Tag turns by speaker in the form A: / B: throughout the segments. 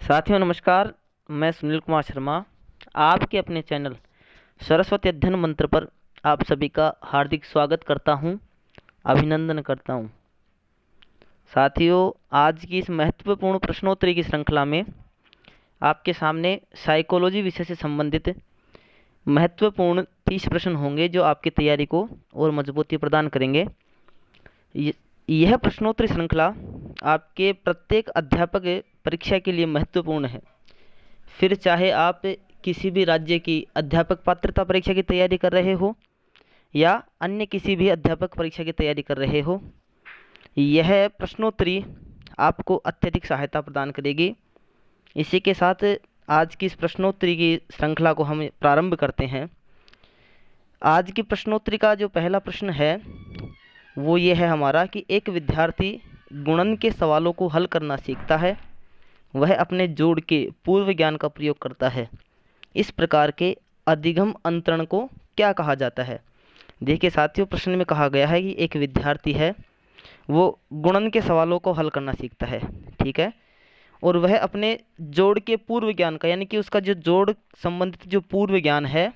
A: साथियों नमस्कार। मैं सुनील कुमार शर्मा आपके अपने चैनल सरस्वती अध्ययन मंत्र पर आप सभी का हार्दिक स्वागत करता हूं, अभिनंदन करता हूं। साथियों, आज की इस महत्वपूर्ण प्रश्नोत्तरी की श्रृंखला में आपके सामने साइकोलॉजी विषय से संबंधित महत्वपूर्ण 30 प्रश्न होंगे जो आपकी तैयारी को और मजबूती प्रदान करेंगे। यह प्रश्नोत्तरी श्रृंखला आपके प्रत्येक अध्यापक परीक्षा के लिए महत्वपूर्ण है। फिर चाहे आप किसी भी राज्य की अध्यापक पात्रता परीक्षा की तैयारी कर रहे हो या अन्य किसी भी अध्यापक परीक्षा की तैयारी कर रहे हो, यह प्रश्नोत्तरी आपको अत्यधिक सहायता प्रदान करेगी। इसी के साथ आज की इस प्रश्नोत्तरी की श्रृंखला को हम प्रारंभ करते हैं। आज की प्रश्नोत्तरी का जो पहला प्रश्न है वो ये है हमारा कि एक विद्यार्थी गुणन के सवालों को हल करना सीखता है, वह अपने जोड़ के पूर्व ज्ञान का प्रयोग करता है। इस प्रकार के अधिगम अंतरण को क्या कहा जाता है? देखिए साथियों, प्रश्न में कहा गया है कि एक विद्यार्थी है, वो गुणन के सवालों को हल करना सीखता है, ठीक है, और वह अपने जोड़ के पूर्व ज्ञान का, यानी कि उसका जो जोड़ संबंधित जो पूर्व ज्ञान है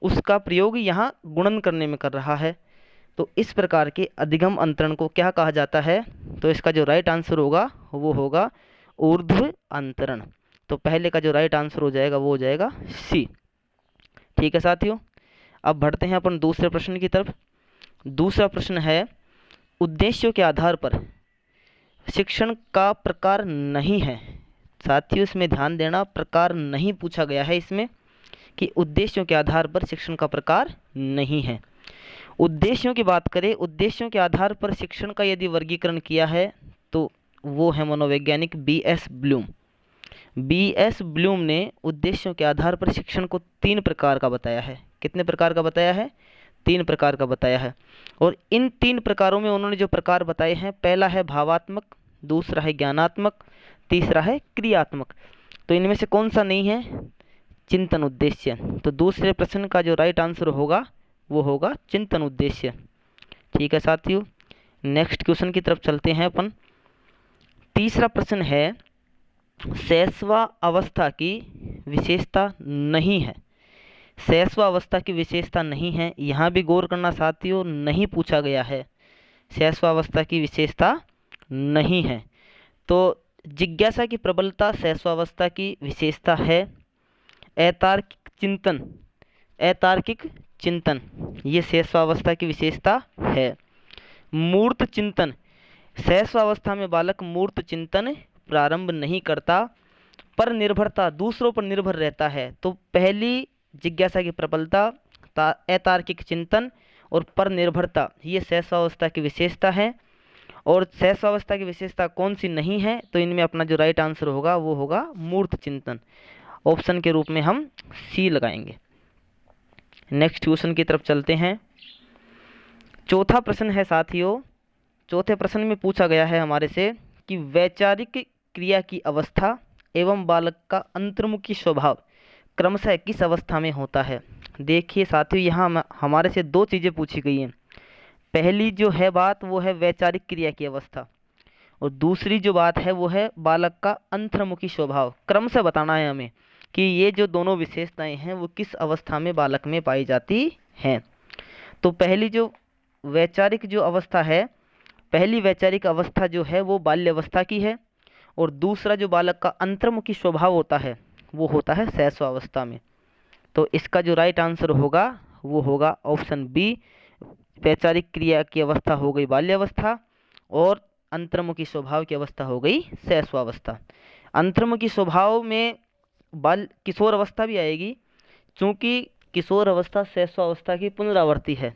A: उसका प्रयोग यहाँ गुणन करने में कर रहा है। तो इस प्रकार के अधिगम अंतरण को क्या कहा जाता है? तो इसका जो राइट आंसर होगा वो होगा ऊर्ध्व अंतरण। तो पहले का जो राइट आंसर हो जाएगा वो हो जाएगा सी। ठीक है साथियों, अब बढ़ते हैं अपन दूसरे प्रश्न की तरफ। दूसरा प्रश्न है, उद्देश्यों के आधार पर शिक्षण का प्रकार नहीं है। साथियों इसमें ध्यान देना, प्रकार नहीं पूछा गया है इसमें, कि उद्देश्यों के आधार पर शिक्षण का प्रकार नहीं है। उद्देश्यों की बात करें, उद्देश्यों के आधार पर शिक्षण का यदि वर्गीकरण किया है तो वो है मनोवैज्ञानिक B.S. ब्लूम। B.S. ब्लूम ने उद्देश्यों के आधार पर शिक्षण को 3 प्रकार का बताया है। कितने प्रकार का बताया है? 3 प्रकार का बताया है। और इन 3 प्रकारों में उन्होंने जो प्रकार बताए हैं, पहला है भावात्मक, दूसरा है ज्ञानात्मक, तीसरा है क्रियात्मक। तो इनमें से कौन सा नहीं है? चिंतन उद्देश्य। तो दूसरे प्रश्न का जो राइट आंसर होगा वो होगा चिंतन उद्देश्य। ठीक है साथियों, नेक्स्ट क्वेश्चन की तरफ चलते हैं अपन। तीसरा प्रश्न है, शैशवा अवस्था की विशेषता नहीं है। शैशवा अवस्था की विशेषता नहीं है, यहाँ भी गौर करना साथियों, नहीं पूछा गया है। शैशवा अवस्था की विशेषता नहीं है। तो जिज्ञासा की प्रबलता शैशवावस्था की विशेषता है। अतार्किक चिंतन, अतार्किक चिंतन ये शैशवावस्था की विशेषता है। मूर्त चिंतन, शैशवावस्था में बालक मूर्त चिंतन प्रारंभ नहीं करता, पर निर्भरता, दूसरों पर निर्भर रहता है। तो पहली जिज्ञासा की प्रबलता, अतार्किक चिंतन और पर निर्भरता ये शैशवावस्था की विशेषता है। और शैशवावस्था की विशेषता कौन सी नहीं है? तो इनमें अपना जो राइट आंसर होगा वो होगा मूर्त चिंतन। ऑप्शन के रूप में हम सी लगाएंगे। नेक्स्ट क्वेश्चन की तरफ चलते हैं। चौथा प्रश्न है साथियों, चौथे प्रश्न में पूछा गया है हमारे से कि वैचारिक क्रिया की अवस्था एवं बालक का अंतर्मुखी स्वभाव क्रमशः किस अवस्था में होता है। देखिए साथियों, यहाँ हमारे से 2 चीज़ें पूछी गई हैं। पहली जो है बात वो है वैचारिक क्रिया की अवस्था, और दूसरी जो बात है वो है बालक का अंतर्मुखी स्वभाव। क्रमशः बताना है हमें कि ये जो दोनों विशेषताएं हैं वो किस अवस्था में बालक में पाई जाती हैं। तो पहली जो वैचारिक जो अवस्था है, पहली वैचारिक अवस्था जो है वो बाल्यावस्था की है, और दूसरा जो बालक का अंतर्मुखी स्वभाव होता है वो होता है शैशवावस्था में। तो इसका जो राइट आंसर होगा वो होगा ऑप्शन बी। वैचारिक क्रिया की अवस्था हो गई बाल्यावस्था और अंतर्मुखी स्वभाव की अवस्था हो गई शैशवावस्था। अंतर्मुखी स्वभाव में बाल किशोर अवस्था भी आएगी, क्योंकि किशोर अवस्था शैशवावस्था की पुनरावृत्ति है।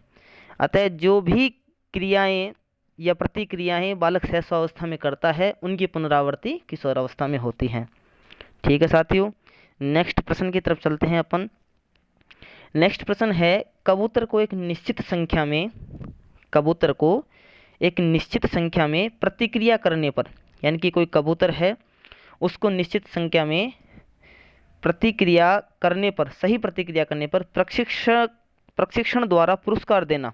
A: अतः जो भी क्रियाएं या प्रतिक्रियाएं बालक शैशवावस्था में करता है उनकी पुनरावृत्ति किशोर अवस्था में होती हैं। ठीक है साथियों, नेक्स्ट प्रश्न की तरफ चलते हैं अपन। नेक्स्ट प्रश्न है, कबूतर को एक निश्चित संख्या में, कबूतर को एक निश्चित संख्या में प्रतिक्रिया करने पर, यानी कि कोई कबूतर है उसको निश्चित संख्या में प्रतिक्रिया करने पर, सही प्रतिक्रिया करने पर प्रशिक्षण द्वारा पुरस्कार देना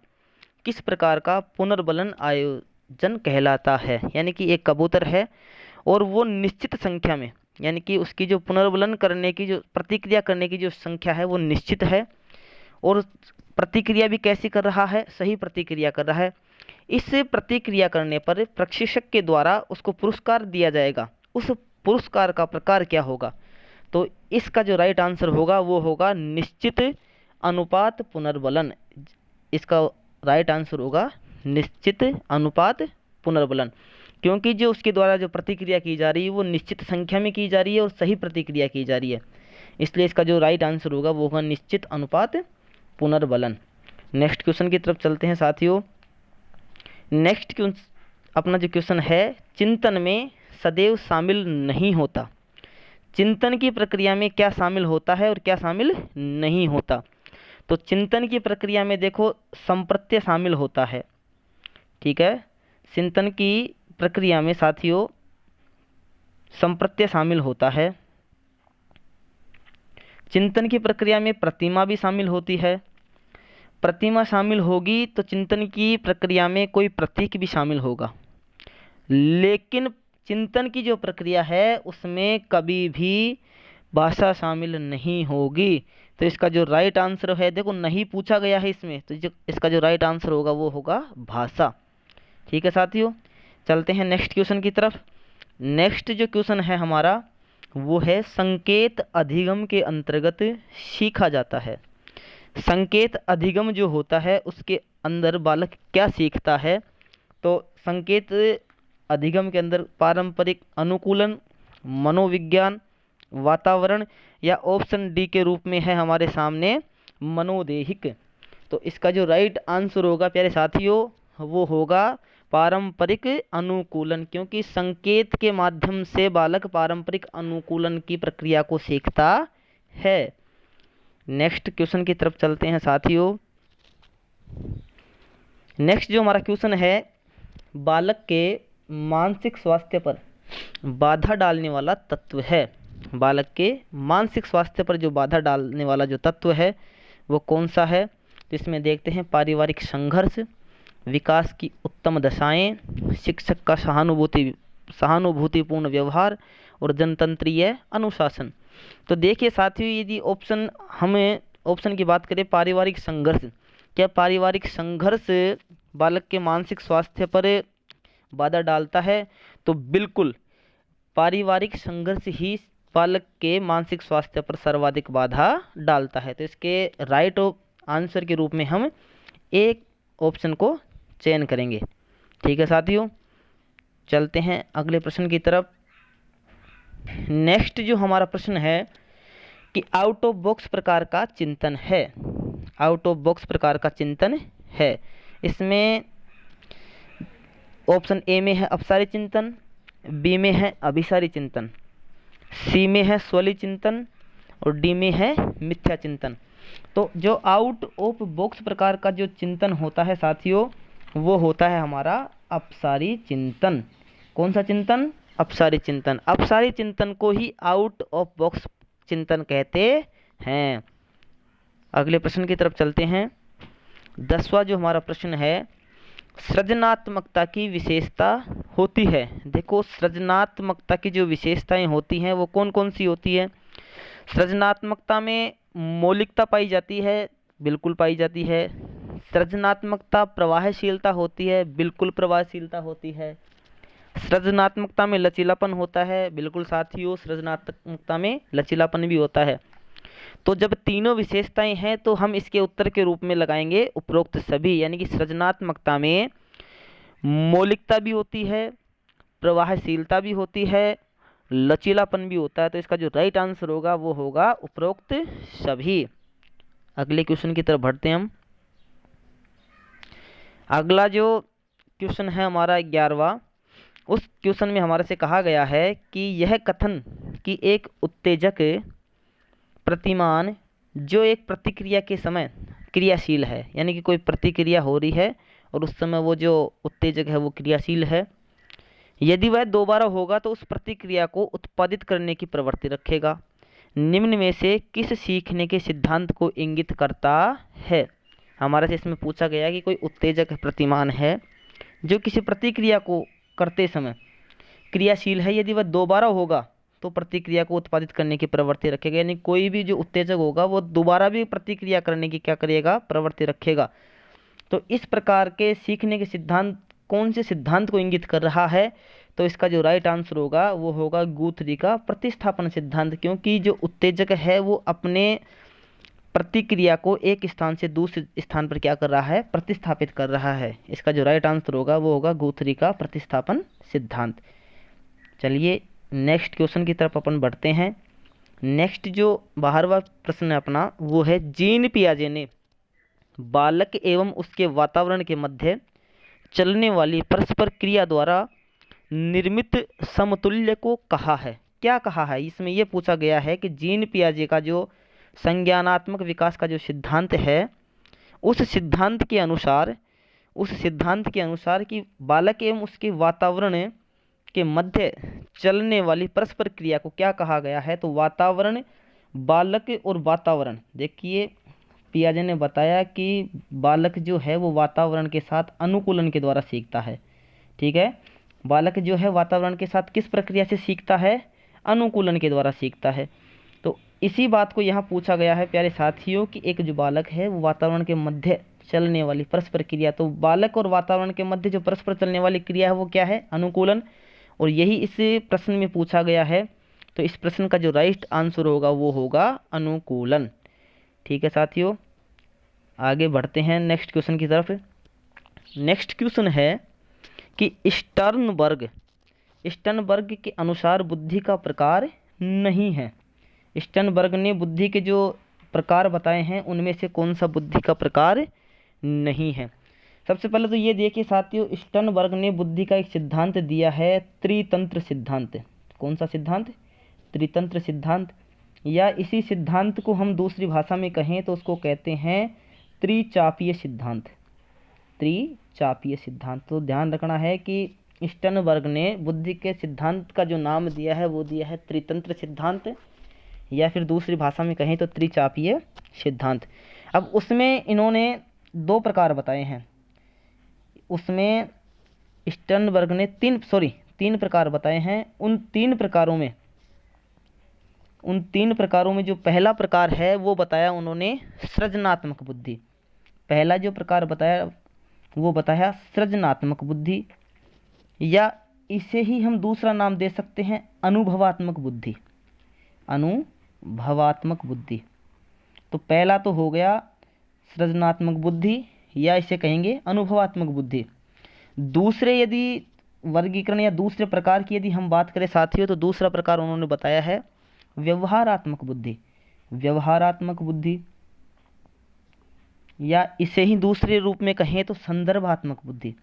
A: किस प्रकार का पुनर्बलन आयोजन कहलाता है। यानी कि एक कबूतर है और वो निश्चित संख्या में, यानी कि उसकी जो पुनर्वलन करने की, जो प्रतिक्रिया करने की जो संख्या है वो निश्चित है। और प्रतिक्रिया भी कैसी कर रहा है, सही प्रतिक्रिया कर रहा है। इस प्रतिक्रिया करने पर प्रशिक्षक के द्वारा उसको पुरस्कार दिया जाएगा। उस पुरस्कार का प्रकार क्या होगा? तो इसका जो राइट आंसर होगा वो होगा निश्चित अनुपात पुनर्बलन। इसका राइट आंसर होगा निश्चित अनुपात पुनर्बलन, क्योंकि जो उसके द्वारा जो प्रतिक्रिया की जा रही है वो निश्चित संख्या में की जा रही है और सही प्रतिक्रिया की जा रही है। इसलिए इसका जो राइट आंसर होगा वो होगा निश्चित अनुपात पुनर्बलन। नेक्स्ट क्वेश्चन की तरफ चलते हैं साथियों। नेक्स्ट क्वेश्चन, अपना जो क्वेश्चन है, चिंतन में सदैव शामिल नहीं होता। चिंतन की प्रक्रिया में क्या शामिल होता है और क्या शामिल नहीं होता? तो चिंतन की प्रक्रिया में देखो संप्रत्यय शामिल होता है। ठीक है, चिंतन की प्रक्रिया में साथियों संप्रत्यय शामिल होता है। चिंतन की प्रक्रिया में प्रतिमा भी शामिल होती है। प्रतिमा शामिल होगी तो चिंतन की प्रक्रिया में कोई प्रतीक भी शामिल होगा। लेकिन चिंतन की जो प्रक्रिया है उसमें कभी भी भाषा शामिल नहीं होगी। तो इसका जो राइट आंसर है, देखो नहीं पूछा गया है इसमें, तो जो इसका जो राइट आंसर होगा वो होगा भाषा। ठीक है साथियों, चलते हैं नेक्स्ट क्वेश्चन की तरफ। नेक्स्ट जो क्वेश्चन है हमारा वो है संकेत अधिगम के अंतर्गत सीखा जाता है। संकेत अधिगम जो होता है उसके अंदर बालक क्या सीखता है? तो संकेत अधिगम के अंदर पारंपरिक अनुकूलन, मनोविज्ञान, वातावरण, या ऑप्शन डी के रूप में है हमारे सामने मनोदेहिक। तो इसका जो राइट आंसर होगा प्यारे साथियों वो होगा पारंपरिक अनुकूलन, क्योंकि संकेत के माध्यम से बालक पारंपरिक अनुकूलन की प्रक्रिया को सीखता है। नेक्स्ट क्वेश्चन की तरफ चलते हैं साथियों। नेक्स्ट जो हमारा क्वेश्चन है, बालक के मानसिक स्वास्थ्य पर बाधा डालने वाला तत्व है। बालक के मानसिक स्वास्थ्य पर जो बाधा डालने वाला जो तत्व है वो कौन सा है? तो इसमें देखते हैं पारिवारिक संघर्ष, विकास की उत्तम दशाएं, शिक्षक का सहानुभूतिपूर्ण व्यवहार, और जनतंत्रीय अनुशासन। तो देखिए साथियों, यदि ऑप्शन की बात करें पारिवारिक संघर्ष, क्या पारिवारिक संघर्ष बालक के मानसिक स्वास्थ्य पर बाधा डालता है? तो बिल्कुल पारिवारिक संघर्ष ही बालक के मानसिक स्वास्थ्य पर सर्वाधिक बाधा डालता है। तो इसके राइट आंसर के रूप में हम एक ऑप्शन को चयन करेंगे। ठीक है साथियों, चलते हैं अगले प्रश्न की तरफ। नेक्स्ट जो हमारा प्रश्न है कि आउट ऑफ बॉक्स प्रकार का चिंतन है। आउट ऑफ बॉक्स प्रकार का चिंतन है। इसमें ऑप्शन ए में है अपसारी चिंतन, बी में है अभिसारी चिंतन, सी में है स्वली चिंतन, और डी में है मिथ्या चिंतन। तो जो आउट ऑफ बॉक्स प्रकार का जो चिंतन होता है साथियों वो होता है हमारा अपसारी चिंतन। कौन सा चिंतन? अपसारी चिंतन। अपसारी चिंतन को ही आउट ऑफ बॉक्स चिंतन कहते हैं। अगले प्रश्न की तरफ चलते हैं। 10वां जो हमारा प्रश्न है, सृजनात्मकता की विशेषता होती है। देखो सृजनात्मकता की जो विशेषताएं होती हैं वो कौन कौन सी होती है? सृजनात्मकता में मौलिकता पाई जाती है, बिल्कुल पाई जाती है। सृजनात्मकता प्रवाहशीलता होती है, बिल्कुल प्रवाहशीलता होती है। सृजनात्मकता में लचीलापन होता है, बिल्कुल साथियों सृजनात्मकता में लचीलापन भी होता है। तो जब तीनों विशेषताएं हैं तो हम इसके उत्तर के रूप में लगाएंगे उपरोक्त सभी, यानी कि सृजनात्मकता में मौलिकता भी होती है, प्रवाहशीलता भी होती है, लचीलापन भी होता है। तो इसका जो राइट आंसर होगा वो होगा उपरोक्त सभी। अगले क्वेश्चन की तरफ बढ़ते हैं हम। अगला जो क्वेश्चन है हमारा 11वां, उस क्वेश्चन में हमारे से कहा गया है कि यह कथन कि एक उत्तेजक प्रतिमान जो एक प्रतिक्रिया के समय क्रियाशील है, यानी कि कोई प्रतिक्रिया हो रही है और उस समय वो जो उत्तेजक है वो क्रियाशील है, यदि वह दोबारा होगा तो उस प्रतिक्रिया को उत्पादित करने की प्रवृत्ति रखेगा, निम्न में से किस सीखने के सिद्धांत को इंगित करता है? हमारे से इसमें पूछा गया कि कोई उत्तेजक प्रतिमान है जो किसी प्रतिक्रिया को करते समय क्रियाशील है, यदि वह दोबारा होगा तो प्रतिक्रिया को उत्पादित करने की प्रवृत्ति रखेगा, यानी कोई भी जो उत्तेजक होगा वो दोबारा भी प्रतिक्रिया करने की क्या करेगा, प्रवृत्ति रखेगा। तो इस प्रकार के सीखने के सिद्धांत कौन से सिद्धांत को इंगित कर रहा है, तो इसका जो राइट आंसर होगा वो होगा गुथरी का प्रतिस्थापन सिद्धांत, क्योंकि जो उत्तेजक है वो अपने प्रतिक्रिया को एक स्थान से दूसरे स्थान पर क्या कर रहा है, प्रतिस्थापित कर रहा है। इसका जो राइट आंसर होगा वो होगा गुथरी का प्रतिस्थापन सिद्धांत। चलिए नेक्स्ट क्वेश्चन की तरफ अपन बढ़ते हैं। नेक्स्ट जो 12वां प्रश्न है अपना वो है, जीन पियाजे ने बालक एवं उसके वातावरण के मध्य चलने वाली परस्पर क्रिया द्वारा निर्मित समतुल्य को कहा है। क्या कहा है, इसमें यह पूछा गया है कि जीन पियाजे का जो संज्ञानात्मक विकास का जो सिद्धांत है, उस सिद्धांत के अनुसार कि बालक एवं उसके वातावरण के मध्य चलने वाली परस्पर क्रिया को क्या कहा गया है। तो वातावरण, बालक और वातावरण, देखिए पियाजे ने बताया कि बालक जो है वो वातावरण के साथ अनुकूलन के द्वारा सीखता है। ठीक है, बालक जो है वातावरण के साथ किस प्रक्रिया से सीखता है, अनुकूलन के द्वारा सीखता है। तो इसी बात को यहाँ पूछा गया है प्यारे साथियों कि एक जो बालक है वो वातावरण के मध्य चलने वाली परस्पर क्रिया, तो बालक और वातावरण के मध्य जो परस्पर चलने वाली क्रिया है वो क्या है, अनुकूलन, और यही इस प्रश्न में पूछा गया है। तो इस प्रश्न का जो राइट आंसर होगा वो होगा अनुकूलन। ठीक है साथियों, आगे बढ़ते हैं नेक्स्ट क्वेश्चन की तरफ। नेक्स्ट क्वेश्चन है कि स्टर्नबर्ग के अनुसार बुद्धि का प्रकार नहीं है। स्टर्नबर्ग ने बुद्धि के जो प्रकार बताए हैं उनमें से कौन सा बुद्धि का प्रकार नहीं है। सबसे पहले तो ये देखिए साथियों, स्टर्नबर्ग ने बुद्धि का एक सिद्धांत दिया है, त्रितंत्र सिद्धांत। कौन सा सिद्धांत, त्रितंत्र सिद्धांत, या इसी सिद्धांत को हम दूसरी भाषा में कहें तो उसको कहते हैं त्रिचापीय सिद्धांत। त्रिचापीय सिद्धांत, तो ध्यान रखना है कि स्टर्नबर्ग ने बुद्धि के सिद्धांत का जो नाम दिया है वो दिया है त्रितंत्र सिद्धांत, या फिर दूसरी भाषा में कहें तो त्रिचापीय सिद्धांत। अब उसमें इन्होंने दो प्रकार बताए हैं, उसमें स्टर्नबर्ग ने तीन प्रकार बताए हैं। उन तीन प्रकारों में जो पहला प्रकार है वो बताया उन्होंने सृजनात्मक बुद्धि। पहला जो प्रकार बताया वो बताया सृजनात्मक बुद्धि, या इसे ही हम दूसरा नाम दे सकते हैं अनुभवात्मक बुद्धि। अनुभवात्मक बुद्धि, तो पहला तो हो गया सृजनात्मक बुद्धि, या इसे कहेंगे अनुभवात्मक बुद्धि। दूसरे यदि वर्गीकरण या दूसरे प्रकार की यदि हम बात करें साथियों, तो दूसरा प्रकार उन्होंने बताया है व्यवहारात्मक बुद्धि। व्यवहारात्मक बुद्धि, या इसे ही दूसरे रूप में कहें तो संदर्भात्मक बुद्धि।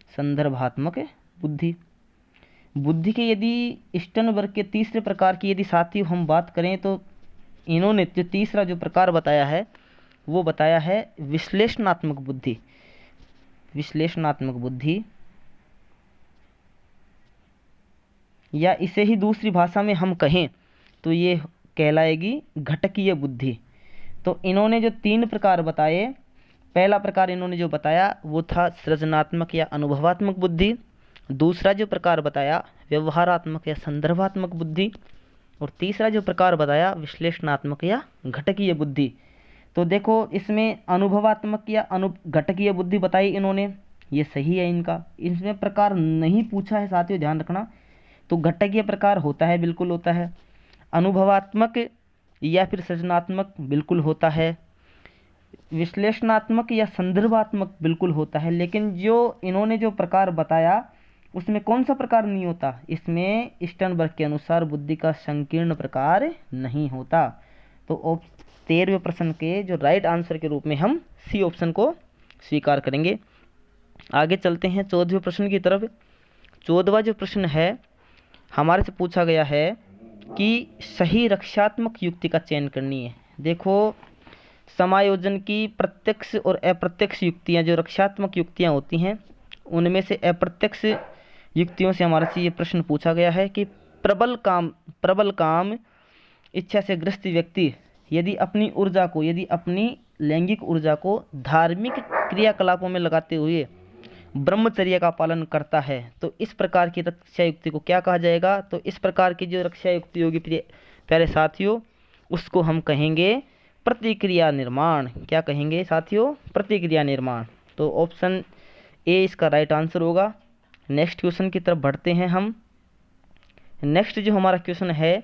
A: संदर्भात्मक बुद्धि। बुद्धि के यदि स्टर्नबर्ग के तीसरे प्रकार की यदि साथियों हम बात करें तो इन्होंने जो तीसरा जो प्रकार बताया है वो बताया है विश्लेषणात्मक बुद्धि। विश्लेषणात्मक बुद्धि, या इसे ही दूसरी भाषा में हम कहें तो ये कहलाएगी घटकीय बुद्धि। तो इन्होंने जो तीन प्रकार बताए, पहला प्रकार इन्होंने जो बताया वो था सृजनात्मक या अनुभवात्मक बुद्धि, दूसरा जो प्रकार बताया व्यवहारात्मक या संदर्भात्मक बुद्धि, और तीसरा जो प्रकार बताया विश्लेषणात्मक या घटकीय बुद्धि। तो देखो इसमें अनुभवात्मक या घटकीय बुद्धि बताई इन्होंने, ये सही है इनका। इसमें प्रकार नहीं पूछा है साथियों, ध्यान रखना। तो घटकीय प्रकार होता है, बिल्कुल होता है। अनुभवात्मक या फिर सृजनात्मक बिल्कुल होता है। विश्लेषणात्मक या संदर्भात्मक बिल्कुल होता है। लेकिन जो इन्होंने जो प्रकार बताया उसमें कौन सा प्रकार नहीं होता, इसमें स्टर्नबर्ग के अनुसार बुद्धि का संकीर्ण प्रकार नहीं होता। तो 13वें प्रश्न के जो राइट आंसर के रूप में हम सी ऑप्शन को स्वीकार करेंगे। आगे चलते हैं 14वें प्रश्न की तरफ। 14वां जो प्रश्न है हमारे से पूछा गया है कि सही रक्षात्मक युक्ति का चयन करनी है। देखो समायोजन की प्रत्यक्ष और अप्रत्यक्ष युक्तियां, जो रक्षात्मक युक्तियां होती हैं उनमें से अप्रत्यक्ष युक्तियों से हमारे से ये प्रश्न पूछा गया है कि प्रबल काम इच्छा से ग्रस्त व्यक्ति यदि अपनी लैंगिक ऊर्जा को धार्मिक क्रियाकलापों में लगाते हुए ब्रह्मचर्य का पालन करता है तो इस प्रकार की रक्षा युक्ति को क्या कहा जाएगा? तो इस प्रकार की जो रक्षा युक्ति होगी प्यारे साथियों, उसको हम कहेंगे प्रतिक्रिया निर्माण। क्या कहेंगे साथियों? प्रतिक्रिया निर्माण। तो ऑप्शन ए इसका राइट आंसर होगा। नेक्स्ट क्वेश्चन की तरफ बढ़ते हैं हम। नेक्स्ट जो हमारा क्वेश्चन है,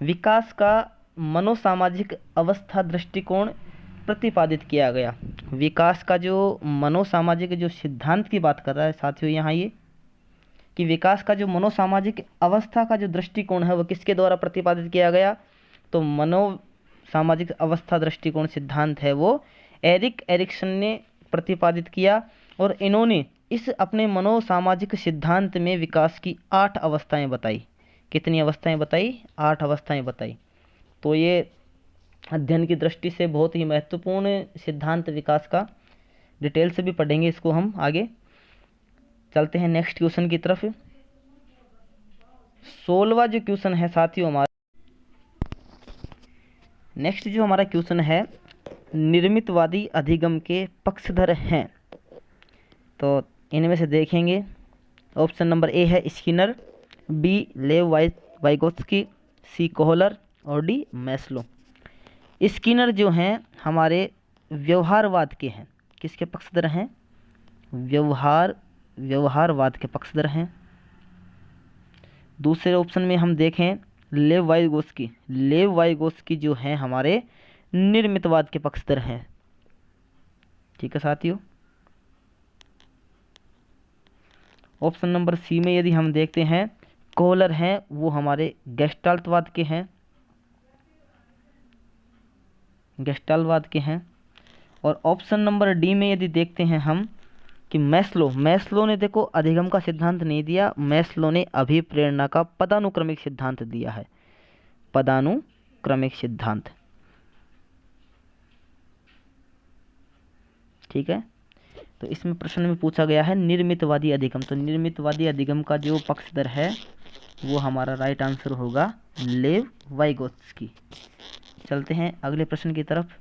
A: विकास का मनोसामाजिक अवस्था दृष्टिकोण प्रतिपादित किया गया। विकास का जो मनोसामाजिक जो सिद्धांत की बात कर रहा है साथियों यहाँ ये, कि विकास का जो मनोसामाजिक अवस्था का जो दृष्टिकोण है वो किसके द्वारा प्रतिपादित किया गया? तो मनोसामाजिक अवस्था दृष्टिकोण सिद्धांत है वो एरिक एरिक्सन ने प्रतिपादित किया, और इन्होंने इस अपने मनोसामाजिक सिद्धांत में विकास की 8 अवस्थाएं बताई। कितनी अवस्थाएं बताई? 8 अवस्थाएं बताई। तो ये अध्ययन की दृष्टि से बहुत ही महत्वपूर्ण सिद्धांत विकास का, डिटेल से भी पढ़ेंगे इसको हम आगे। चलते हैं नेक्स्ट क्वेश्चन की तरफ। 16वां जो क्वेश्चन है साथियों हमारा, नेक्स्ट जो हमारा क्वेश्चन है, निर्मितवादी अधिगम के पक्षधर हैं। तो इनमें से देखेंगे, ऑप्शन नंबर ए है स्किनर, बी लेव वाइगोत्स्की, सी कोहलर और डी मैस्लो। स्किनर जो हैं हमारे व्यवहारवाद के हैं। किसके पक्षधर हैं? व्यवहारवाद के पक्षधर हैं। दूसरे ऑप्शन में हम देखें लेव वाइगोत्स्की जो हैं हमारे निर्मितवाद के पक्षधर हैं। ठीक है साथियों। ऑप्शन नंबर सी में यदि हम देखते हैं, कोहलर हैं, वो हमारे गेस्टाल्टवाद के हैं। और ऑप्शन नंबर डी में यदि देखते हैं हम कि मैस्लो ने देखो अधिगम का सिद्धांत नहीं दिया, मैस्लो ने अभिप्रेरणा का पदानुक्रमिक सिद्धांत दिया है। पदानुक्रमिक सिद्धांत। ठीक है। तो इसमें प्रश्न में पूछा गया है निर्मितवादी अधिगम। तो निर्मितवादी अधिगम का जो पक्षधर है वो हमारा राइट आंसर होगा लेव वाइगोत्स्की। चलते हैं अगले प्रश्न की तरफ।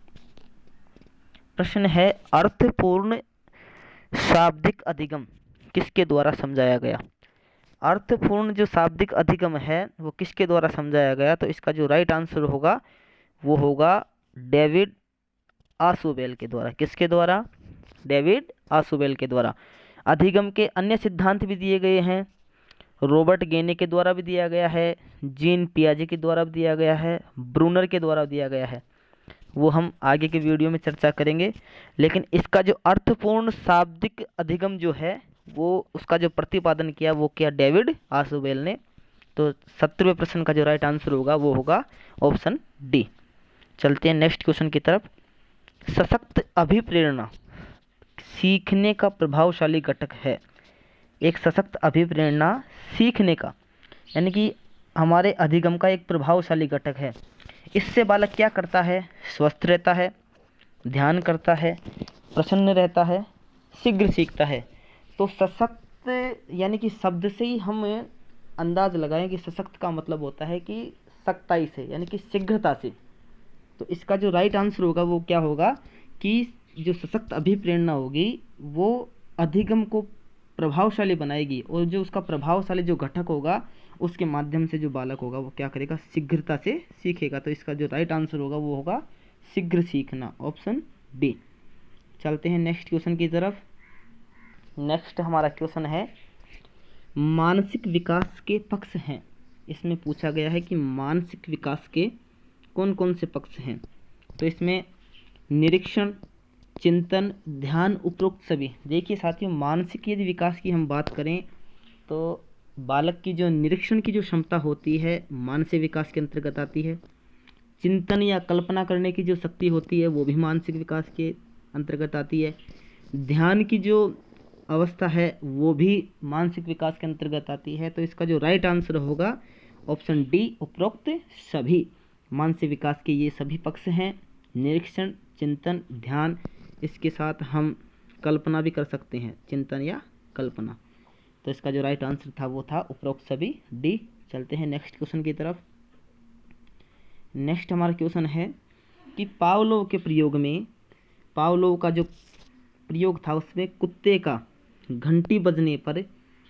A: प्रश्न है अर्थपूर्ण शाब्दिक अधिगम किसके द्वारा समझाया गया? अर्थपूर्ण जो शाब्दिक अधिगम है वो किसके द्वारा समझाया गया? तो इसका जो राइट आंसर होगा वो होगा डेविड आसुबेल के द्वारा। किसके द्वारा? डेविड आसुबेल के द्वारा। अधिगम के अन्य सिद्धांत भी दिए गए हैं, रॉबर्ट गेने के द्वारा भी दिया गया है, जीन पियाजे के द्वारा भी दिया गया है, ब्रूनर के द्वारा दिया गया है। वो हम आगे के वीडियो में चर्चा करेंगे। लेकिन इसका जो अर्थपूर्ण शाब्दिक अधिगम जो है वो उसका जो प्रतिपादन किया वो किया डेविड आसुबेल ने। तो 17वें प्रश्न का जो राइट आंसर होगा वो होगा ऑप्शन डी। चलते हैं नेक्स्ट क्वेश्चन की तरफ। सशक्त अभिप्रेरणा सीखने का प्रभावशाली घटक है। एक सशक्त अभिप्रेरणा सीखने का यानी कि हमारे अधिगम का एक प्रभावशाली घटक है। इससे बालक क्या करता है? स्वस्थ रहता है, ध्यान करता है, प्रसन्न रहता है, शीघ्र सीखता है। तो सशक्त यानी कि शब्द से ही हम अंदाज लगाएं कि सशक्त का मतलब होता है कि सख्ताई से यानी कि शीघ्रता से। तो इसका जो राइट आंसर होगा वो क्या होगा कि जो सशक्त अभिप्रेरणा होगी वो अधिगम को प्रभावशाली बनाएगी, और जो उसका प्रभावशाली जो घटक होगा उसके माध्यम से जो बालक होगा वो क्या करेगा? शीघ्रता से सीखेगा। तो इसका जो राइट आंसर होगा वो होगा शीघ्र सीखना, ऑप्शन डी। चलते हैं नेक्स्ट क्वेश्चन की तरफ। नेक्स्ट हमारा क्वेश्चन है मानसिक विकास के पक्ष हैं। इसमें पूछा गया है कि मानसिक विकास के कौन कौन से पक्ष हैं। तो इसमें निरीक्षण, चिंतन, ध्यान, उपरोक्त सभी। देखिए साथियों, मानसिक यदि विकास की हम बात करें तो बालक की जो निरीक्षण की जो क्षमता होती है मानसिक विकास के अंतर्गत आती है। चिंतन या कल्पना करने की जो शक्ति होती है वो भी मानसिक विकास के अंतर्गत आती है। ध्यान की जो अवस्था है वो भी मानसिक विकास के अंतर्गत आती है। तो इसका जो राइट आंसर होगा ऑप्शन डी, उपरोक्त सभी। मानसिक विकास के ये सभी पक्ष हैं, निरीक्षण, चिंतन, ध्यान, इसके साथ हम कल्पना भी कर सकते हैं, चिंतन या कल्पना। तो इसका जो राइट आंसर था वो था उपरोक्त सभी, डी। चलते हैं नेक्स्ट क्वेश्चन की तरफ। नेक्स्ट हमारा क्वेश्चन है कि पावलोव के प्रयोग में, पावलोव का जो प्रयोग था उसमें कुत्ते का घंटी बजने पर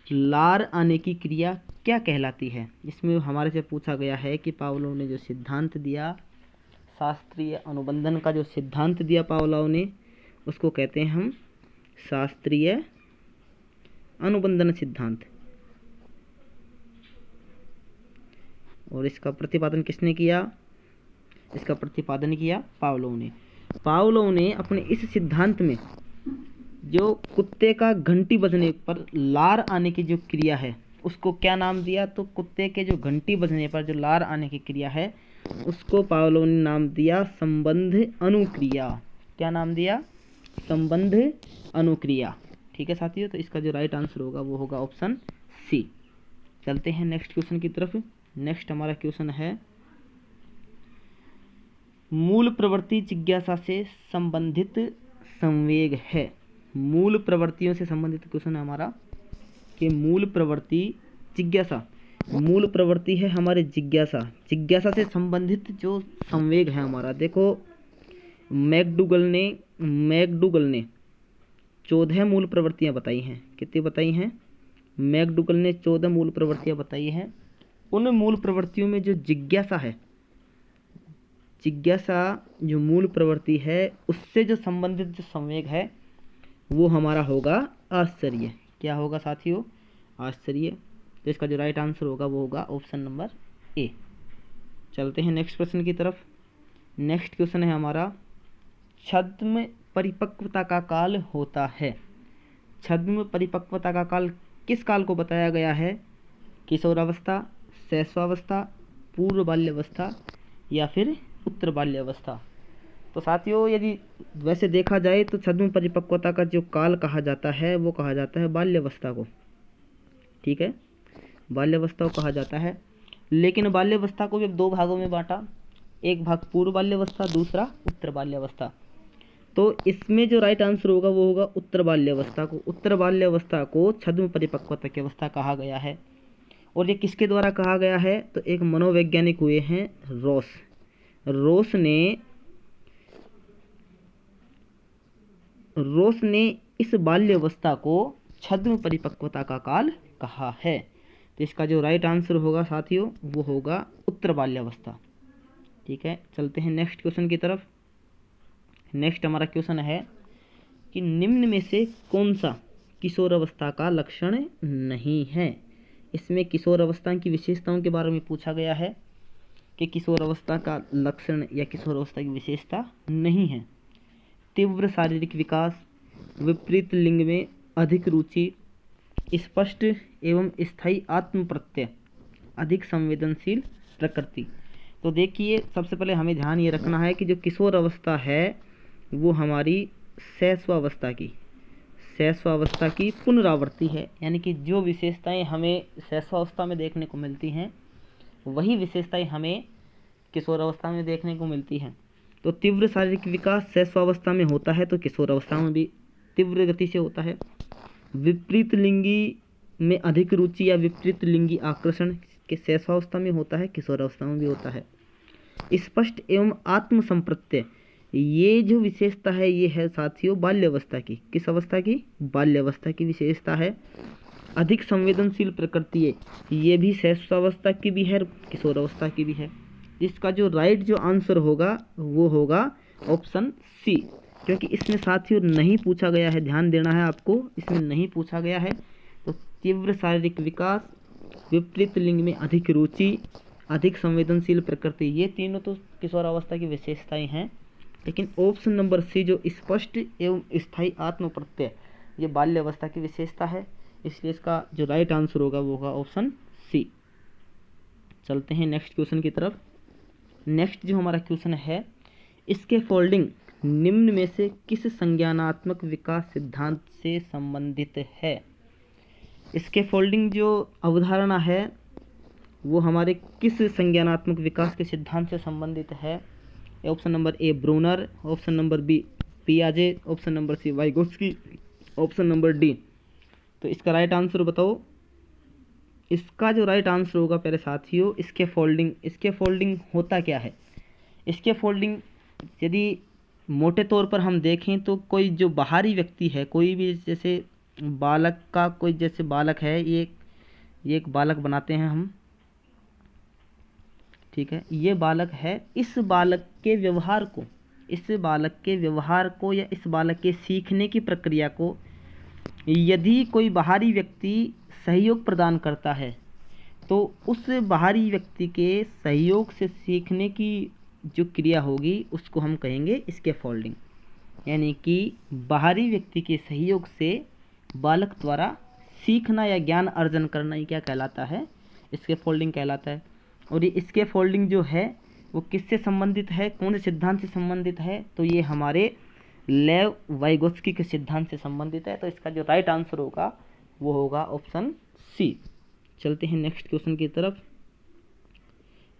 A: लार आने की क्रिया क्या कहलाती है? इसमें हमारे से पूछा गया है कि पावलोव ने जो सिद्धांत दिया, शास्त्रीय अनुबंधन का जो सिद्धांत दिया पावलोव ने, उसको कहते हैं हम शास्त्रीय अनुबंधन सिद्धांत। और इसका प्रतिपादन किसने किया? इसका प्रतिपादन किया पावलोव ने। पावलोव ने अपने इस सिद्धांत में जो कुत्ते का घंटी बजने पर लार आने की जो क्रिया है उसको क्या नाम दिया? तो कुत्ते के जो घंटी बजने पर जो लार आने की क्रिया है उसको पावलोव ने नाम दिया संबंध अनुक्रिया। क्या नाम दिया? संबंध अनुक्रिया। ठीक है साथियों, तो इसका जो राइट आंसर होगा वो होगा ऑप्शन सी। चलते हैं नेक्स्ट क्वेश्चन की तरफ। नेक्स्ट हमारा क्वेश्चन है, मूल प्रवृत्ति जिज्ञासा से संबंधित संवेग है। मूल प्रवृत्तियों से संबंधित क्वेश्चन है हमारा कि मूल प्रवृत्ति जिज्ञासा, मूल प्रवृत्ति है हमारे जिज्ञासा, जिज्ञासा से संबंधित जो संवेग है हमारा। देखो मैकडूगल ने 14 मूल प्रवृत्तियां बताई हैं। कितनी बताई हैं? मैकडूगल ने 14 मूल प्रवृत्तियां बताई हैं। उन मूल प्रवृत्तियों में जो जिज्ञासा है, जिज्ञासा जो मूल प्रवृत्ति है उससे जो संबंधित जो संवेग है वो हमारा होगा आश्चर्य। क्या होगा साथियों? आश्चर्य। तो इसका जो राइट आंसर होगा वो होगा ऑप्शन नंबर ए। चलते हैं नेक्स्ट क्वेश्चन की तरफ। नेक्स्ट क्वेश्चन है हमारा, छद्म परिपक्वता का काल होता है। छद्म परिपक्वता का काल किस काल को बताया गया है? किशोरावस्था, शैशवावस्था, पूर्व बाल्यावस्था या फिर उत्तर बाल्यावस्था। तो साथियों यदि वैसे देखा जाए तो छद्म परिपक्वता का जो काल कहा जाता है वो कहा जाता है बाल्यावस्था को। ठीक है, बाल्यावस्था को कहा जाता है। लेकिन बाल्यावस्था को भी अब 2 भागों में बांटा, एक भाग पूर्व बाल्यावस्था, दूसरा उत्तर बाल्यावस्था। तो इसमें जो राइट आंसर होगा वो होगा उत्तर बाल्यावस्था को। उत्तर बाल्यावस्था को छद्म परिपक्वता की अवस्था कहा गया है। और ये किसके द्वारा कहा गया है? तो एक मनोवैज्ञानिक हुए हैं रोस ने इस बाल्यावस्था को छद्म परिपक्वता का काल कहा है। तो इसका जो राइट आंसर होगा साथियों वो होगा उत्तर बाल्यावस्था। ठीक है, चलते हैं नेक्स्ट क्वेश्चन की तरफ। नेक्स्ट हमारा क्वेश्चन है कि निम्न में से कौन सा किशोरावस्था का लक्षण नहीं है? इसमें किशोरावस्था की विशेषताओं के बारे में पूछा गया है कि किशोरावस्था का लक्षण या किशोरावस्था की विशेषता नहीं है। तीव्र शारीरिक विकास, विपरीत लिंग में अधिक रुचि, स्पष्ट एवं स्थायी आत्म प्रत्यय, अधिक संवेदनशील प्रकृति। तो देखिए सबसे पहले हमें ध्यान ये रखना है कि जो किशोर अवस्था है वो हमारी शैशवावस्था की पुनरावृत्ति है। यानी कि जो विशेषताएं हमें शैशवावस्था में देखने को मिलती हैं वही विशेषताएं हमें किशोरावस्था में देखने को मिलती हैं। तो तीव्र शारीरिक विकास शैशवावस्था में होता है तो किशोरावस्था में भी तीव्र गति से होता है। विपरीत लिंगी में अधिक रुचि या विपरीत लिंगी आकर्षण के शैशवावस्था में होता है, किशोरावस्था में भी होता है। स्पष्ट एवं आत्म संप्रत्यय, ये जो विशेषता है ये है साथियों बाल्यावस्था की। किस अवस्था की? बाल्यावस्था की विशेषता है। अधिक संवेदनशील प्रकृति है, ये भी शैशवावस्था की भी है, किशोरावस्था की भी है। इसका जो राइट जो आंसर होगा वो होगा ऑप्शन सी, क्योंकि इसमें साथियों नहीं पूछा गया है, ध्यान देना है आपको, इसमें नहीं पूछा गया है। तो तीव्र शारीरिक विकास, विपरीत लिंग में अधिक रुचि, अधिक संवेदनशील प्रकृति, ये तीनों तो किशोरावस्था की विशेषताएं हैं। लेकिन ऑप्शन नंबर सी जो स्पष्ट एवं स्थायी आत्म प्रत्यय, ये बाल्यावस्था की विशेषता है, इसलिए इसका जो राइट आंसर होगा वो होगा ऑप्शन सी। चलते हैं नेक्स्ट क्वेश्चन की तरफ। नेक्स्ट जो हमारा क्वेश्चन है, इसके फोल्डिंग निम्न में से किस संज्ञानात्मक विकास सिद्धांत से संबंधित है? इसके फोल्डिंग जो अवधारणा है वो हमारे किस संज्ञानात्मक विकास के सिद्धांत से संबंधित है? Option number A Bruner, option number B पियाजे, option number C Vygotsky, option number D. तो इसका राइट आंसर बताओ। इसका जो राइट आंसर होगा पहले साथियों इसके फोल्डिंग होता क्या है? इसके फोल्डिंग यदि मोटे तौर पर हम देखें तो कोई जो बाहरी व्यक्ति है, कोई भी जैसे बालक का कोई जैसे बालक है, ये एक बालक बनाते हैं हम, ठीक है। ये बालक है, इस बालक के व्यवहार को, इस बालक के व्यवहार को या इस बालक के सीखने की प्रक्रिया को यदि कोई बाहरी व्यक्ति सहयोग प्रदान करता है तो उस बाहरी व्यक्ति के सहयोग से सीखने की जो क्रिया होगी उसको हम कहेंगे स्कैफोल्डिंग। यानी कि बाहरी व्यक्ति के सहयोग से बालक द्वारा सीखना या ज्ञान अर्जन करना, ये क्या कहलाता है? स्कैफोल्डिंग कहलाता है। और ये स्कैफोल्डिंग जो है वो किससे संबंधित है, कौन से सिद्धांत से संबंधित है? तो ये हमारे लेव वाइगोत्स्की के सिद्धांत से संबंधित है। तो इसका जो राइट आंसर होगा वो होगा ऑप्शन सी। चलते हैं नेक्स्ट क्वेश्चन की तरफ।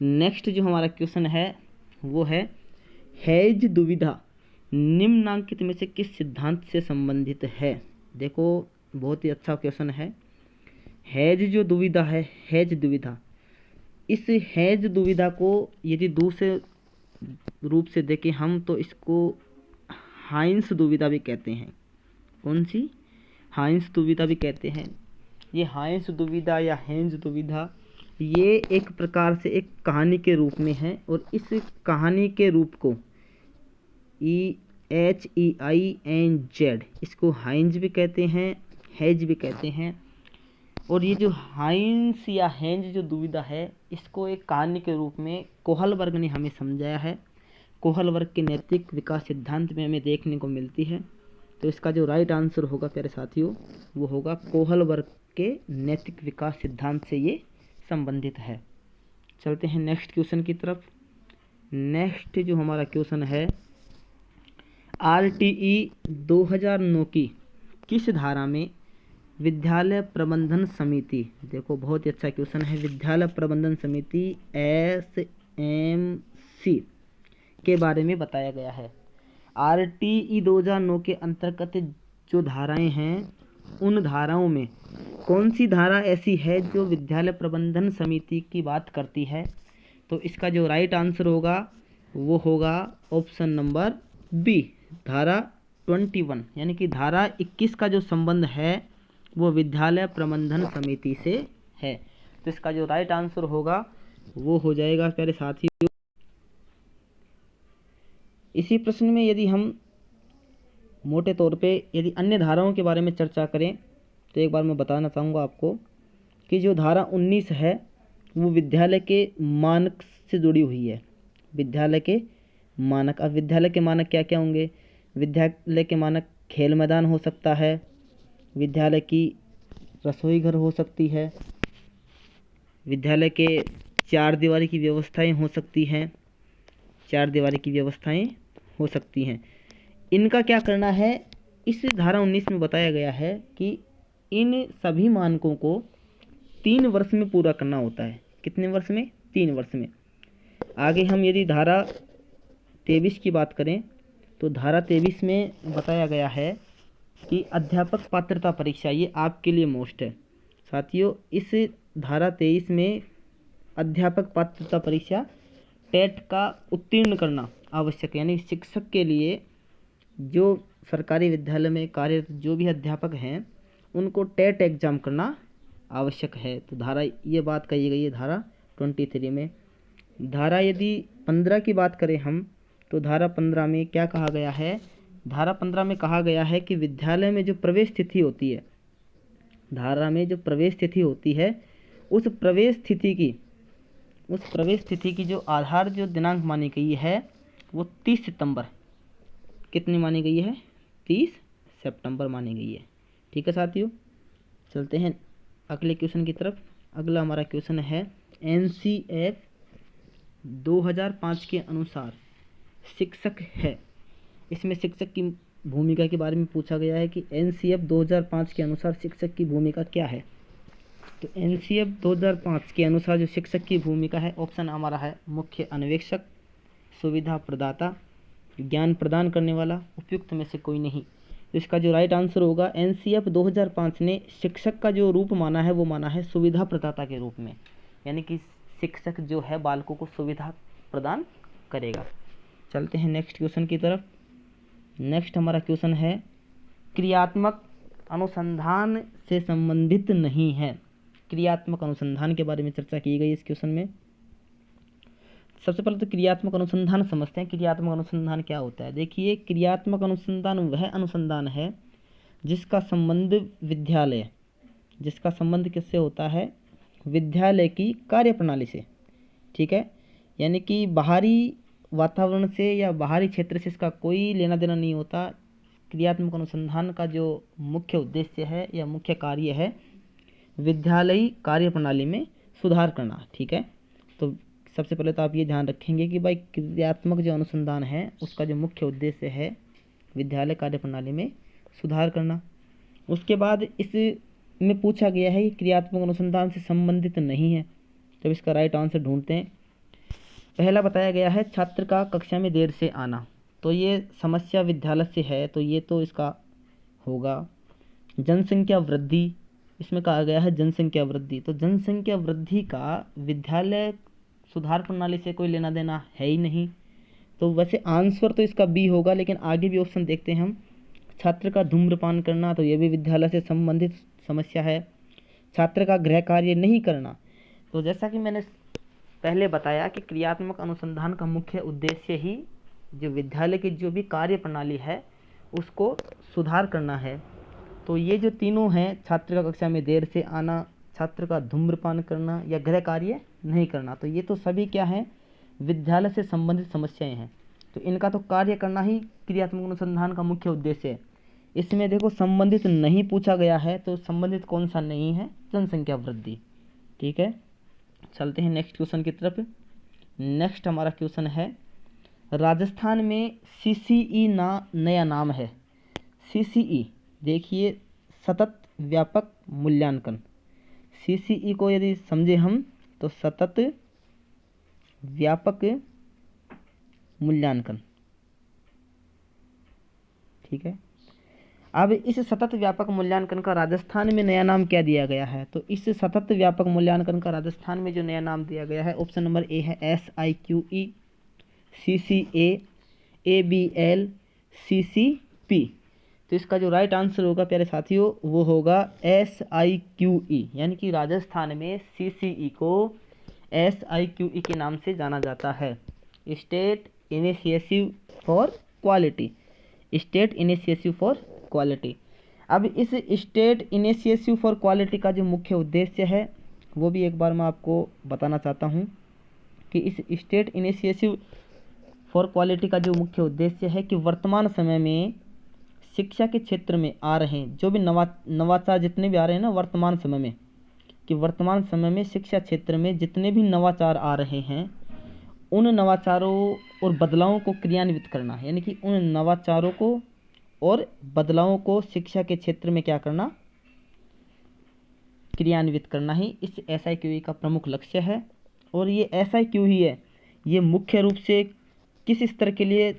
A: नेक्स्ट जो हमारा क्वेश्चन है वो है हेज दुविधा निम्नांकित में से किस सिद्धांत से संबंधित है? देखो बहुत ही अच्छा क्वेश्चन है। हेज जो दुविधा है, हेज दुविधा, इस हेज दुविधा को यदि दूसरे रूप से देखें हम तो इसको हाइंस दुविधा भी कहते हैं। कौन सी? हाइंस दुविधा भी कहते हैं। ये हाइंस दुविधा या हेंज दुविधा ये एक प्रकार से एक कहानी के रूप में है और इस कहानी के रूप को HEINZ इसको हाइंज भी कहते हैं, हेज भी कहते हैं। और ये जो हाइंस या हेंज जो दुविधा है इसको एक कहानी के रूप में कोहल वर्ग ने हमें समझाया है। कोहल वर्ग के नैतिक विकास सिद्धांत में हमें देखने को मिलती है। तो इसका जो राइट आंसर होगा प्यारे साथियों वो होगा कोहल वर्ग के नैतिक विकास सिद्धांत से ये संबंधित है। चलते हैं नेक्स्ट क्वेश्चन की तरफ। नेक्स्ट जो हमारा क्वेश्चन है RTE 2009 की किस धारा में विद्यालय प्रबंधन समिति, देखो बहुत ही अच्छा क्वेश्चन है, विद्यालय प्रबंधन समिति SMC के बारे में बताया गया है। RTE 2009 के अंतर्गत जो धाराएं हैं उन धाराओं में कौन सी धारा ऐसी है जो विद्यालय प्रबंधन समिति की बात करती है? तो इसका जो राइट आंसर होगा वो होगा ऑप्शन नंबर बी, धारा 21। यानी कि धारा 21 का जो संबंध है वो विद्यालय प्रबंधन समिति से है। तो इसका जो राइट आंसर होगा वो हो जाएगा प्यारे साथियों। इसी प्रश्न में यदि हम मोटे तौर पे यदि अन्य धाराओं के बारे में चर्चा करें तो एक बार मैं बताना चाहूँगा आपको कि जो धारा 19 है वो विद्यालय के मानक से जुड़ी हुई है। विद्यालय के मानक, अब विद्यालय के मानक क्या क्या होंगे? विद्यालय के मानक खेल मैदान हो सकता है, विद्यालय की रसोई घर हो सकती है, विद्यालय के चार दीवारी की व्यवस्थाएं हो सकती हैं, चार दीवारी की व्यवस्थाएं हो सकती हैं। इनका क्या करना है? इस धारा 19 में बताया गया है कि इन सभी मानकों को 3 वर्ष में पूरा करना होता है। कितने वर्ष में? 3 वर्ष में। आगे हम यदि धारा 23 की बात करें तो धारा 23 में बताया गया है कि अध्यापक पात्रता परीक्षा, ये आपके लिए मोस्ट है साथियों। इस धारा 23 में अध्यापक पात्रता परीक्षा टेट का उत्तीर्ण करना आवश्यक है। यानी शिक्षक के लिए जो सरकारी विद्यालय में कार्यरत जो भी अध्यापक हैं उनको टेट एग्जाम करना आवश्यक है। तो धारा ये बात कही गई है धारा 23 में। धारा यदि 15 की बात करें हम तो धारा 15 में क्या कहा गया है? धारा 15 में कहा गया है कि विद्यालय में जो प्रवेश तिथि होती है, धारा में जो प्रवेश तिथि होती है उस प्रवेश तिथि की जो आधार जो दिनांक मानी गई है वो 30 सितंबर, कितनी मानी गई है? 30 सितंबर मानी गई है। ठीक है साथियों, चलते हैं अगले क्वेश्चन की तरफ। अगला हमारा क्वेश्चन है NCF 2005 के अनुसार शिक्षक है। इसमें शिक्षक की भूमिका के बारे में पूछा गया है कि NCF 2005 के अनुसार शिक्षक की भूमिका क्या है। तो NCF 2005 के अनुसार जो शिक्षक की भूमिका है, ऑप्शन हमारा है मुख्य अन्वेषक, सुविधा प्रदाता, ज्ञान प्रदान करने वाला, उपयुक्त में से कोई नहीं। तो इसका जो राइट आंसर होगा NCF 2005 ने शिक्षक का जो रूप माना है वो माना है सुविधा प्रदाता के रूप में। यानी कि शिक्षक जो है बालकों को सुविधा प्रदान करेगा। चलते हैं नेक्स्ट क्वेश्चन की तरफ। नेक्स्ट हमारा क्वेश्चन है क्रियात्मक अनुसंधान से संबंधित नहीं है। क्रियात्मक अनुसंधान के बारे में चर्चा की गई इस क्वेश्चन में। सबसे पहले तो क्रियात्मक अनुसंधान समझते हैं। क्रियात्मक अनुसंधान क्या होता है? देखिए, क्रियात्मक अनुसंधान वह अनुसंधान है जिसका संबंध किससे होता है? विद्यालय की कार्यप्रणाली से। ठीक है, यानी कि बाहरी वातावरण से या बाहरी क्षेत्र से इसका कोई लेना देना नहीं होता। क्रियात्मक अनुसंधान का जो मुख्य उद्देश्य है या मुख्य कार्य है, विद्यालयी कार्यप्रणाली में सुधार करना। ठीक है, तो सबसे पहले तो आप ये ध्यान रखेंगे कि भाई क्रियात्मक जो अनुसंधान है उसका जो मुख्य उद्देश्य है विद्यालय कार्यप्रणाली में सुधार करना। उसके बाद इसमें पूछा गया है कि क्रियात्मक अनुसंधान से संबंधित नहीं है, तो इसका राइट आंसर ढूंढते हैं। पहला बताया गया है छात्र का कक्षा में देर से आना, तो ये समस्या विद्यालय से है, तो ये तो इसका होगा। जनसंख्या वृद्धि, इसमें कहा गया है जनसंख्या वृद्धि, तो जनसंख्या वृद्धि का विद्यालय सुधार प्रणाली से कोई लेना देना है ही नहीं, तो वैसे आंसर तो इसका बी होगा। लेकिन आगे भी ऑप्शन देखते हैं हम। छात्र का धूम्रपान करना, तो ये भी विद्यालय से संबंधित समस्या है। छात्र का गृह कार्य नहीं करना, तो जैसा कि मैंने पहले बताया कि क्रियात्मक अनुसंधान का मुख्य उद्देश्य ही जो विद्यालय की जो भी कार्य प्रणाली है उसको सुधार करना है। तो ये जो तीनों हैं, छात्र का कक्षा में देर से आना, छात्र का धूम्रपान करना या गृह कार्य नहीं करना, तो ये तो सभी क्या हैं? विद्यालय से संबंधित समस्याएं हैं। तो इनका तो कार्य करना ही क्रियात्मक अनुसंधान का मुख्य उद्देश्य है। इसमें देखो संबंधित नहीं पूछा गया है, तो संबंधित कौन सा नहीं है? जनसंख्या वृद्धि। ठीक है, चलते हैं नेक्स्ट क्वेश्चन की तरफ। नेक्स्ट हमारा क्वेश्चन है, राजस्थान में CCE नया नाम है। CCE देखिए, सतत व्यापक मूल्यांकन। CCE को यदि समझे हम तो सतत व्यापक मूल्यांकन। ठीक है, अब इस सतत व्यापक मूल्यांकन का राजस्थान में नया नाम क्या दिया गया है? तो इस सतत व्यापक मूल्यांकन का राजस्थान में जो नया नाम दिया गया है, ऑप्शन नंबर ए है SIQE, CCA, ABL, CCP। तो इसका जो राइट आंसर होगा प्यारे साथियों वो होगा SIQE, यानी कि राजस्थान में CCE को SIQE के नाम से जाना जाता है, state initiative for quality. State initiative for quality. अब इस स्टेट इनिशिएटिव फॉर क्वालिटी का जो मुख्य उद्देश्य है वो भी एक बार मैं आपको बताना चाहता हूँ कि इस स्टेट इनिशिएटिव फॉर क्वालिटी का जो मुख्य उद्देश्य है कि वर्तमान समय में शिक्षा के क्षेत्र में आ रहे जो भी नवाचार जितने भी आ रहे हैं ना वर्तमान समय में, कि वर्तमान समय में शिक्षा क्षेत्र में जितने भी नवाचार आ रहे हैं उन नवाचारों और बदलावों को क्रियान्वित करना, यानी कि उन नवाचारों को और बदलावों को शिक्षा के क्षेत्र में क्या करना? क्रियान्वित करना ही इस SIQE का प्रमुख लक्ष्य है। और ये SIQE है, ये मुख्य रूप से किस स्तर के लिए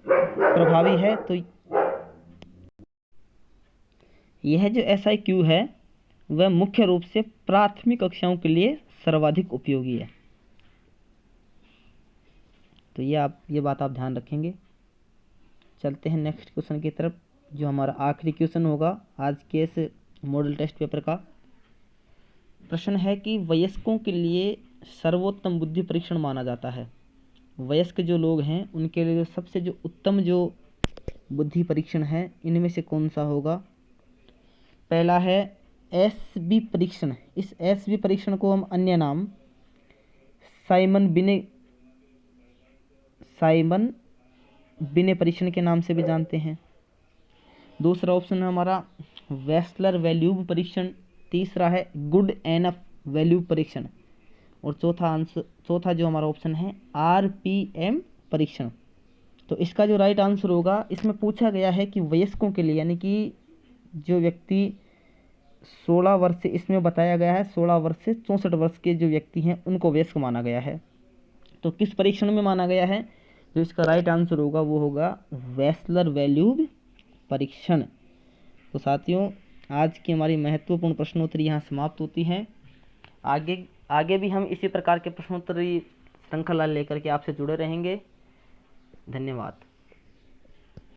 A: प्रभावी है? तो यह जो SIQE है वह मुख्य रूप से प्राथमिक कक्षाओं के लिए सर्वाधिक उपयोगी है। तो ये बात आप ध्यान रखेंगे। चलते हैं नेक्स्ट क्वेश्चन की तरफ, जो हमारा आखिरी क्वेश्चन होगा आज के इस मॉडल टेस्ट पेपर का। प्रश्न है कि वयस्कों के लिए सर्वोत्तम बुद्धि परीक्षण माना जाता है। वयस्क जो लोग हैं उनके लिए सबसे जो उत्तम जो बुद्धि परीक्षण है इनमें से कौन सा होगा? पहला है SB परीक्षण। इस SB परीक्षण को हम अन्य नाम साइमन बिने परीक्षण के नाम से भी जानते हैं। दूसरा ऑप्शन है हमारा वेस्लर वैल्यूब परीक्षण। तीसरा है गुड एनफ वैल्यूब परीक्षण। और चौथा जो हमारा ऑप्शन है RPM परीक्षण। तो इसका जो राइट आंसर होगा, इसमें पूछा गया है कि वयस्कों के लिए, यानी कि जो व्यक्ति 16 वर्ष से, इसमें बताया गया है 16 वर्ष से 64 वर्ष के जो व्यक्ति हैं उनको वयस्क माना गया है। तो किस परीक्षण में माना गया है? जो इसका राइट आंसर होगा वो होगा वेस्लर वैल्यूब परीक्षण। तो साथियों, आज की हमारी महत्वपूर्ण प्रश्नोत्तरी यहाँ समाप्त होती है। आगे भी हम इसी प्रकार के प्रश्नोत्तरी श्रृंखला लेकर के आपसे जुड़े रहेंगे। धन्यवाद।